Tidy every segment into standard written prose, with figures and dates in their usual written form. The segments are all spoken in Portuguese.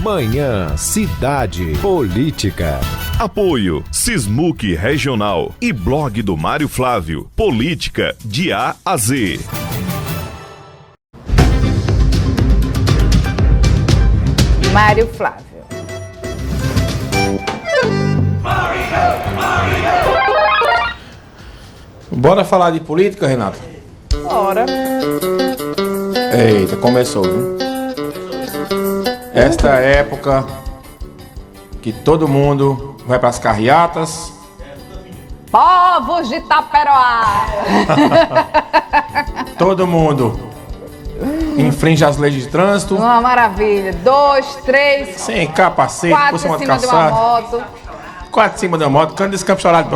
Manhã Cidade Política. Apoio Sismuc Regional e blog do Mário Flávio. Política de A a Z. Mário Flávio. Bora falar de política, Renata? Bora. Eita, começou, viu? Esta época que todo mundo vai para as carreatas. Povos de Itaperoá. Todo mundo infringe as leis de trânsito. Uma maravilha. 2, 3, Sem capacete, 4 por cima em de cima de uma calçada. moto. 4 em cima de uma moto. Quando esse campo chorado,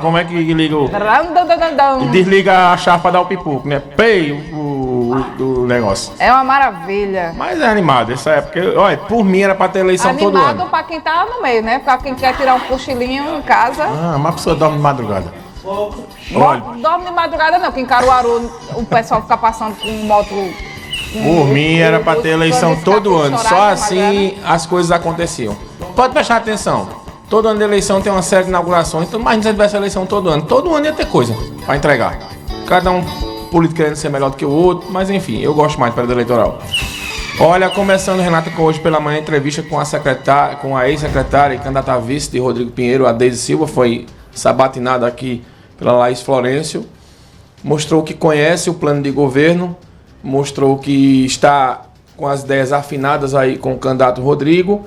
como é que liga o... Randandandandam. Desliga a chave para dar o pipoco, né? Pei o negócio. É uma maravilha. Mas é animado essa época. Olha, por mim era para ter eleição todo Animado ano. pra quem tá no meio, né? Pra quem quer tirar um cochilinho em casa. Ah, mas a pessoa dorme de madrugada. Olha, Dorme de madrugada não, que em Caruaru o pessoal fica passando com moto. por mim era para ter eleição todo ano. Só Chorado, assim as coisas aconteciam. Pode prestar atenção. Todo ano de eleição tem uma série de inaugurações. Então imagina se tivesse eleição todo ano. Todo ano ia ter coisa para entregar. Cada um político querendo ser melhor do que o outro. Mas enfim, eu gosto mais do período eleitoral. Olha, começando, Renata, com hoje pela manhã, entrevista com a ex-secretária e candidata a vice de Rodrigo Pinheiro, a Deise Silva, foi sabatinada aqui pela Laís Florencio. Mostrou que conhece o plano de governo, mostrou que está com as ideias afinadas aí com o candidato Rodrigo,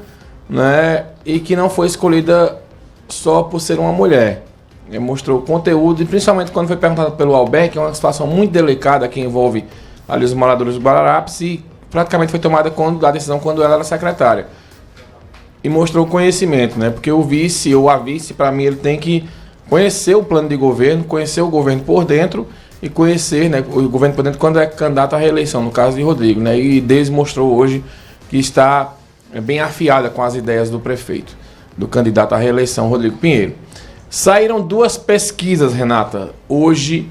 né? E que não foi escolhida só por ser uma mulher. Ele mostrou conteúdo, e principalmente quando foi perguntado pelo Alberto, que é uma situação muito delicada que envolve ali os moradores do Guararapes, e praticamente foi tomada a decisão quando ela era secretária. E mostrou conhecimento, né? Porque o vice ou a vice, para mim, ele tem que conhecer o plano de governo, conhecer o governo por dentro e conhecer, né, o governo por dentro quando é candidato à reeleição, no caso de Rodrigo, né? E Deise mostrou hoje que está bem afiada com as ideias do prefeito, do candidato à reeleição, Rodrigo Pinheiro. Saíram 2 pesquisas, Renata, hoje,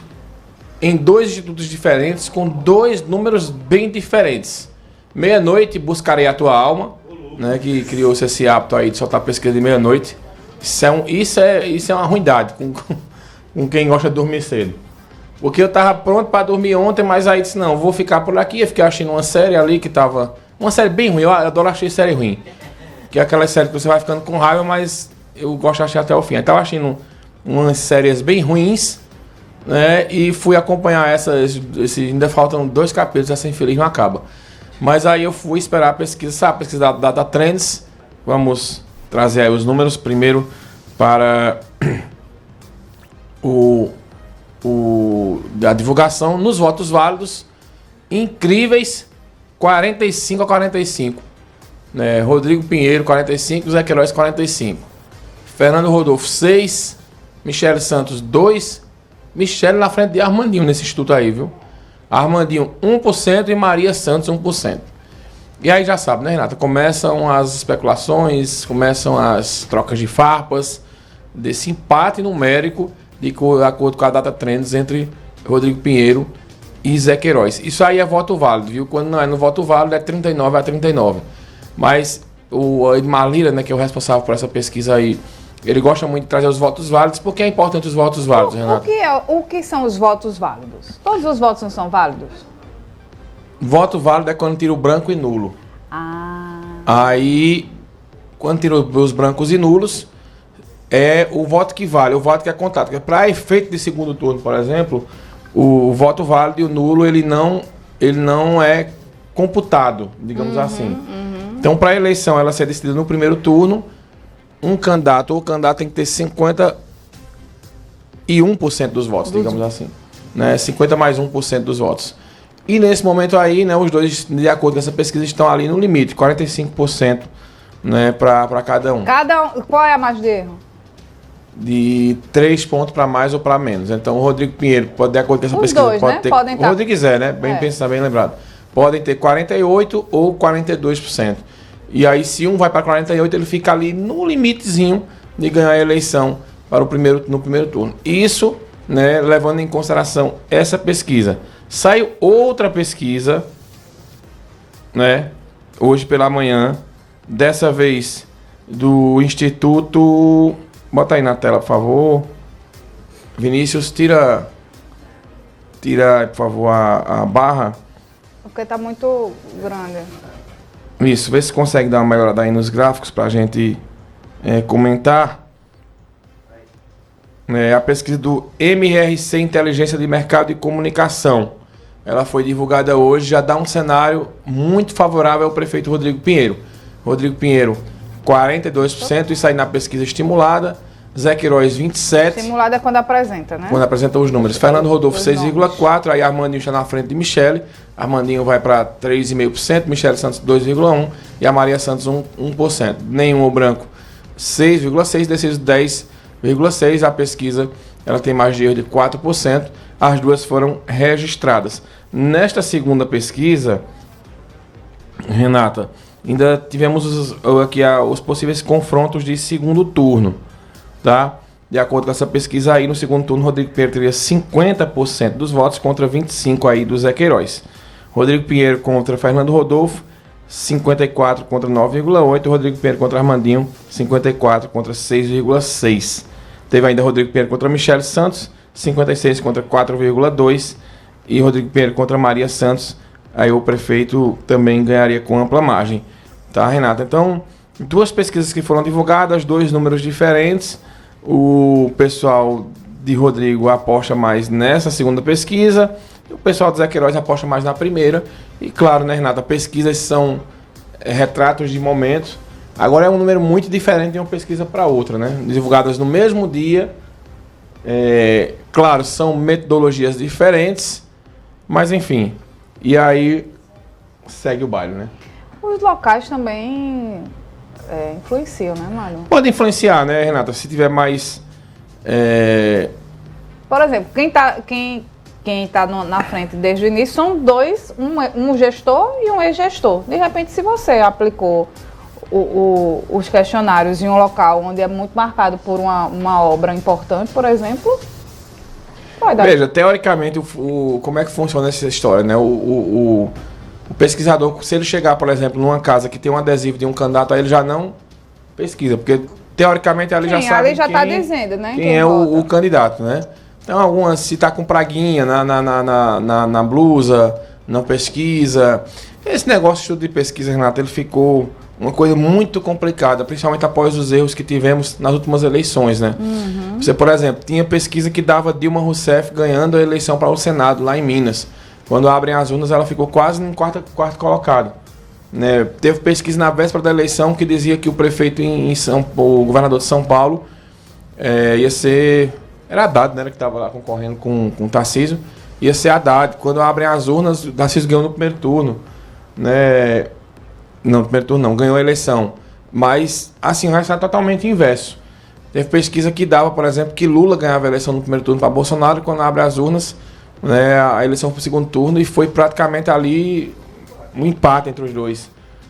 em 2 institutos diferentes, com 2 números bem diferentes. Meia-noite, Buscarei a Tua Alma, né, que criou-se esse hábito aí de soltar pesquisa de meia-noite. Isso é uma ruindade com quem gosta de dormir cedo. Porque eu tava pronto para dormir ontem, mas aí disse, não, vou ficar por aqui. Eu fiquei assistindo uma série ali que tava... Uma série bem ruim, eu adoro assistir série ruim. Que é aquela série que você vai ficando com raiva, mas eu gosto de assistir até o fim. Eu tava assistindo umas séries bem ruins, né? E fui acompanhar ainda faltam 2 capítulos, essa infeliz não acaba. Mas aí eu fui esperar a pesquisa, sabe? A pesquisa da Data Trends. Vamos trazer aí os números primeiro para a divulgação nos votos válidos. Incríveis 45 a 45. Né? Rodrigo Pinheiro 45, Zé Queiroz 45. Fernando Rodolfo 6, Michele Santos 2. Michele na frente de Armandinho nesse instituto aí, viu? Armandinho 1% e Maria Santos 1%. E aí já sabe, né, Renata? Começam as especulações, começam as trocas de farpas, desse empate numérico de acordo com a Data Trends entre Rodrigo Pinheiro e Zé Queiroz. Isso aí é voto válido, viu? Quando não é no voto válido é 39 a 39. Mas o Edmar Lira, né, que é o responsável por essa pesquisa aí, ele gosta muito de trazer os votos válidos, porque é importante os votos válidos, Renata. O que são os votos válidos? Todos os votos não são válidos? Voto válido é quando tira o branco e nulo. Ah. Aí, quando tira os brancos e nulos, é o voto que vale, o voto que é contado. Para efeito de segundo turno, por exemplo, o voto válido e o nulo, ele não é computado, digamos assim. Então, para a eleição ela ser decidida no primeiro turno, um candidato ou candidato tem que ter 51% dos votos, digamos assim. Né? 50 mais 1% dos votos. E nesse momento aí, né, os dois, de acordo com essa pesquisa, estão ali no limite, 45%, né, para cada um. Qual é a margem de erro? De 3 pontos para mais ou para menos. Então o Rodrigo Pinheiro, pode, de acordo com essa pesquisa, dois, pode né? ter. Podem o Rodrigo quiser, né? Bem pensado, bem lembrado. Podem ter 48% ou 42%. E aí, se um vai para 48%, ele fica ali no limitezinho de ganhar a eleição no primeiro turno. Isso, né, levando em consideração essa pesquisa. Saiu outra pesquisa, né, hoje pela manhã, dessa vez do Instituto... Bota aí na tela, por favor. Vinícius, tira, por favor, a barra. Porque tá muito grande. Isso, vê se consegue dar uma melhorada aí nos gráficos pra gente comentar. A pesquisa do MRC Inteligência de Mercado e Comunicação. Ela foi divulgada hoje, já dá um cenário muito favorável ao prefeito Rodrigo Pinheiro. Rodrigo Pinheiro, 42%, isso aí na pesquisa estimulada. Zé Queiroz, 27%. Estimulada é quando apresenta, né? Quando apresenta os números. Fernando Rodolfo, 6,4%. Aí Armandinho está na frente de Michele. Armandinho vai para 3,5%. Michele Santos, 2,1%. E a Maria Santos, 1%. Nenhum ou branco, 6,6%. Deciso, 10,6%. A pesquisa ela tem margem de erro de 4%. As duas foram registradas. Nesta segunda pesquisa, Renata, ainda tivemos os possíveis confrontos de segundo turno. Tá? De acordo com essa pesquisa aí, no segundo turno, Rodrigo Pinheiro teria 50% dos votos contra 25% aí do Zé Queiroz. Rodrigo Pinheiro contra Fernando Rodolfo, 54% contra 9,8%. Rodrigo Pinheiro contra Armandinho, 54% contra 6,6%. Teve ainda Rodrigo Pinheiro contra Michele Santos, 56% contra 4,2%. E Rodrigo Pinheiro contra Maria Santos, aí o prefeito também ganharia com ampla margem. Tá, Renata? Então, duas pesquisas que foram divulgadas, dois números diferentes. O pessoal de Rodrigo aposta mais nessa segunda pesquisa, e o pessoal de Zé Queiroz aposta mais na primeira. E claro, né, Renata, pesquisas são retratos de momentos. Agora é um número muito diferente de uma pesquisa para outra, né? Divulgadas no mesmo dia. Claro, são metodologias diferentes, mas enfim. E aí segue o baile, né? Os locais também influenciam, né, Mário? Pode influenciar, né, Renata? Se tiver mais... Por exemplo, quem tá na frente desde o início são dois, um gestor e um ex-gestor. De repente, se você aplicou os questionários em um local onde é muito marcado por uma obra importante, por exemplo, vai dar... Veja, teoricamente, como é que funciona essa história, né? O pesquisador, se ele chegar, por exemplo, numa casa que tem um adesivo de um candidato, aí ele já não pesquisa, porque teoricamente ali já sabe tá dizendo, né? Quem é o candidato, né? Então, algumas, se tá com praguinha na blusa, não pesquisa. Esse negócio de estudo de pesquisa, Renato, ele ficou uma coisa muito complicada, principalmente após os erros que tivemos nas últimas eleições, né? Uhum. Você, por exemplo, tinha pesquisa que dava Dilma Rousseff ganhando a eleição para o Senado, lá em Minas. Quando abrem as urnas, ela ficou quase em quarto colocado. Né? Teve pesquisa na véspera da eleição que dizia que o prefeito o governador de São Paulo ia ser... Era Haddad, né, que estava lá concorrendo com o Tarcísio. Ia ser Haddad. Quando abrem as urnas, o Tarcísio ganhou no primeiro turno. Né? Não, no primeiro turno não, ganhou a eleição. Mas, assim, o resultado totalmente inverso. Teve pesquisa que dava, por exemplo, que Lula ganhava a eleição no primeiro turno para Bolsonaro, e quando abre as urnas, né, a eleição para o segundo turno, e foi praticamente ali um empate entre os dois.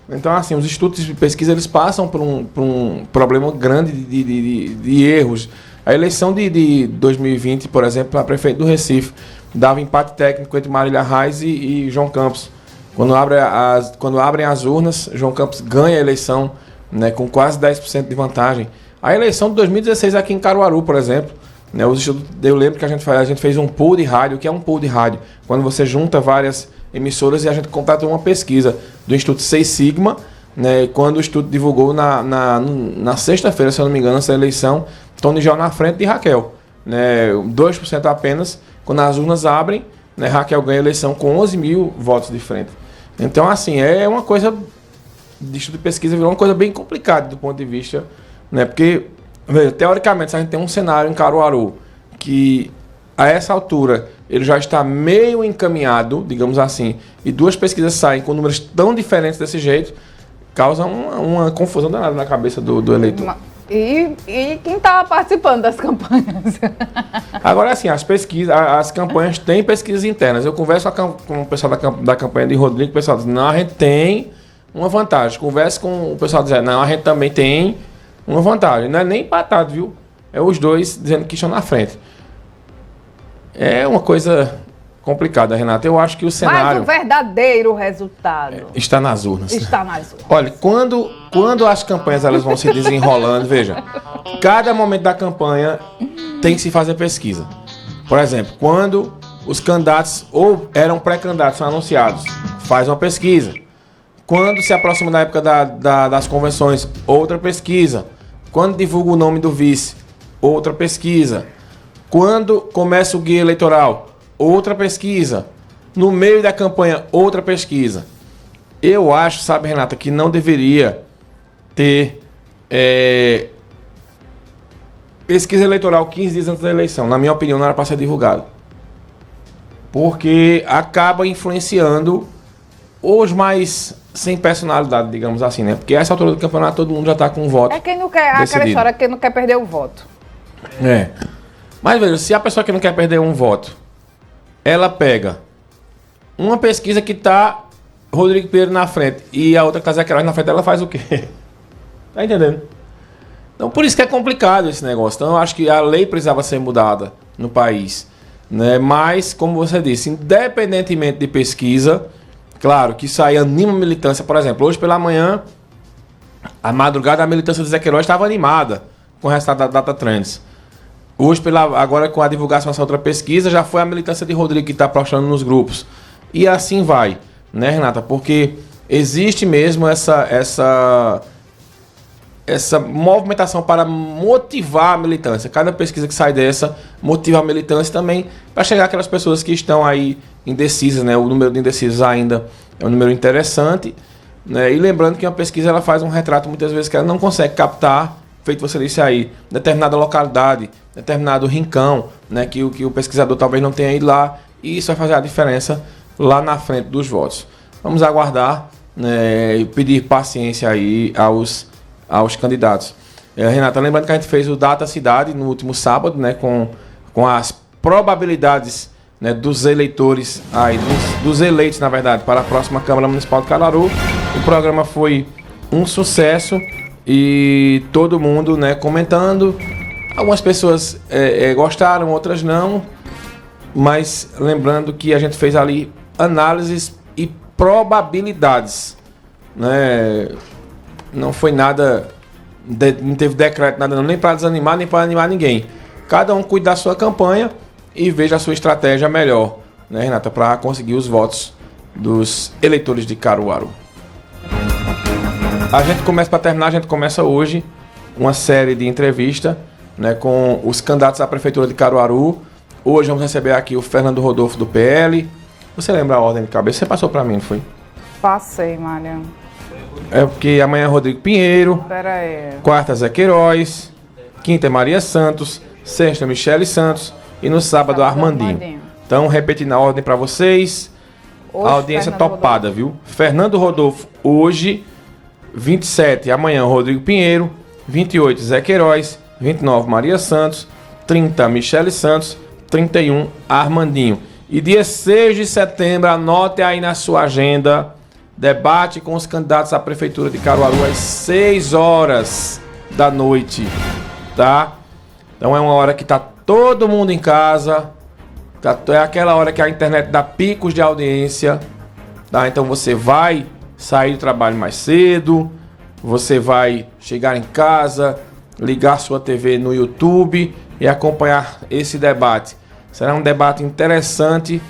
Então, assim, os institutos de pesquisa, eles passam por um problema grande de erros. A eleição de 2020, por exemplo, para prefeito do Recife, dava empate técnico entre Marília Reis e João Campos. Quando abrem as urnas, João Campos ganha a eleição, né, com quase 10% de vantagem. A eleição de 2016 aqui em Caruaru, por exemplo, né, eu lembro que a gente fez um pool de rádio. O que é um pool de rádio? Quando você junta várias emissoras e a gente contratou uma pesquisa do Instituto Seis Sigma, né, quando o Instituto divulgou na sexta-feira, se eu não me engano, essa eleição, Tony Gel na frente de Raquel. Né, 2% apenas. Quando as urnas abrem, né, Raquel ganha a eleição com 11 mil votos de frente. Então, assim, é uma coisa... de estudo de pesquisa virou uma coisa bem complicada do ponto de vista... Né, porque, veja, teoricamente, se a gente tem um cenário em Caruaru que, a essa altura, ele já está meio encaminhado, digamos assim, e duas pesquisas saem com números tão diferentes desse jeito, causa uma confusão danada na cabeça do eleitor. E quem estava participando das campanhas? Agora, assim, as campanhas têm pesquisas internas. Eu converso com o pessoal da campanha de Rodrigo, o pessoal diz, não, a gente tem uma vantagem. Converso com o pessoal dizendo, não, a gente também tem uma vantagem. Não é nem empatado, viu? É os dois dizendo que estão na frente. É uma coisa complicado, Renata. Eu acho que o cenário... Mas o verdadeiro resultado está nas urnas. está nas urnas. Olha, quando as campanhas elas vão se desenrolando, veja, cada momento da campanha tem que se fazer pesquisa. Por exemplo, quando os candidatos ou eram pré-candidatos, são anunciados, faz uma pesquisa. Quando se aproxima da época das convenções, outra pesquisa. Quando divulga o nome do vice, outra pesquisa. Quando começa o guia eleitoral, outra pesquisa. No meio da campanha, outra pesquisa. Eu acho, sabe, Renata, que não deveria ter pesquisa eleitoral 15 dias antes da eleição. Na minha opinião, não era para ser divulgado. Porque acaba influenciando os mais sem personalidade, digamos assim, né? Porque a essa altura do campeonato todo mundo já está com um voto. É quem não quer, aquela história, quem não quer perder o voto. Mas veja, se a pessoa que não quer perder um voto, ela pega uma pesquisa que tá Rodrigo Pinheiro na frente e a outra que tá Zé Queiroz na frente, ela faz o quê? Tá entendendo? Então por isso que é complicado esse negócio. Então eu acho que a lei precisava ser mudada no país, né? Mas, como você disse, independentemente de pesquisa, claro que isso aí anima a militância. Por exemplo, hoje pela manhã, a madrugada, a militância do Zé Queiroz estava animada com o resultado da Data Trends. Hoje, agora com a divulgação dessa outra pesquisa, já foi a militância de Rodrigo que está postando nos grupos. E assim vai, né, Renata? Porque existe mesmo essa movimentação para motivar a militância. Cada pesquisa que sai dessa motiva a militância também para chegar aquelas pessoas que estão aí indecisas, né? O número de indecisos ainda é um número interessante, né? E lembrando que uma pesquisa ela faz um retrato muitas vezes que ela não consegue captar, feito você disse aí, determinada localidade, determinado rincão, né? Que o pesquisador talvez não tenha ido lá, e isso vai fazer a diferença lá na frente dos votos. Vamos aguardar, né? E pedir paciência aí aos candidatos. Renata, lembrando que a gente fez o Data Cidade no último sábado, né, com as probabilidades, né, dos eleitores, dos eleitos, na verdade, para a próxima Câmara Municipal de Caruaru. O programa foi um sucesso e todo mundo, né, comentando. Algumas pessoas gostaram, outras não, mas lembrando que a gente fez ali análises e probabilidades, né? Não foi nada, não teve decreto, nada não, nem para desanimar, nem para animar ninguém. Cada um cuida da sua campanha e veja a sua estratégia melhor, né, Renata, para conseguir os votos dos eleitores de Caruaru. A gente começa hoje uma série de entrevistas, né, com os candidatos à Prefeitura de Caruaru. Hoje vamos receber aqui o Fernando Rodolfo do PL. Você lembra a ordem de cabeça? Você passou para mim, não foi? Passei, Mariano. É porque amanhã é Rodrigo Pinheiro, Pera aí. quarta Zé Queiroz, quinta é Maria Santos, sexta Michele Santos e no sábado Armandinho. Então, repetindo a ordem para vocês, Hoje, a audiência Fernando topada, viu? Fernando Rodolfo hoje, 27 amanhã Rodrigo Pinheiro, 28 Zé Queiroz, 29 Maria Santos, 30 Michele Santos, 31 Armandinho. E dia 6 de setembro, anote aí na sua agenda, debate com os candidatos à Prefeitura de Caruaru às 6 horas da noite, tá? Então é uma hora que tá todo mundo em casa, é aquela hora que a internet dá picos de audiência, tá? Então você vai sair do trabalho mais cedo, você vai chegar em casa, ligar sua TV no YouTube e acompanhar esse debate. Será um debate interessante,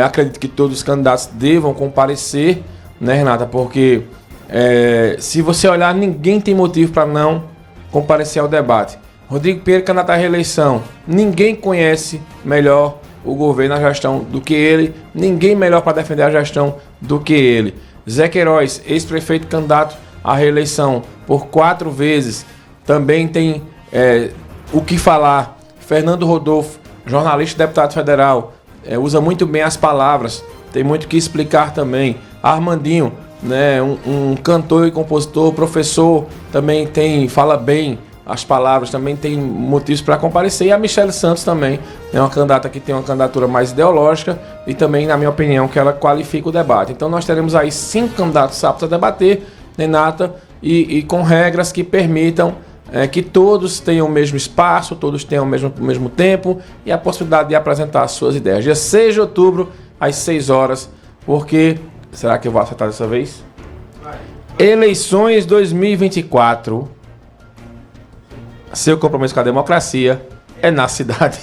acredito que todos os candidatos devam comparecer, né, Renata? Porque se você olhar, ninguém tem motivo para não comparecer ao debate. Rodrigo Pinheiro, candidato à reeleição. Ninguém conhece melhor o governo, a gestão do que ele. Ninguém melhor para defender a gestão do que ele. Zé Queiroz, ex-prefeito candidato à reeleição por 4 vezes. Também tem o que falar. Fernando Rodolfo, jornalista e deputado federal. Usa muito bem as palavras. Tem muito o que explicar também. Armandinho, né, um cantor e compositor, professor, também fala bem as palavras, também tem motivos para comparecer. E a Michele Santos também é uma candidata que tem uma candidatura mais ideológica e também, na minha opinião, que ela qualifica o debate. Então nós teremos aí 5 candidatos aptos a debater, Renata, e com regras que permitam que todos tenham o mesmo espaço, todos tenham o mesmo tempo e a possibilidade de apresentar as suas ideias. Dia 6 de outubro, às 6 horas, porque... Será que eu vou acertar dessa vez? Eleições 2024. Seu compromisso com a democracia é na cidade.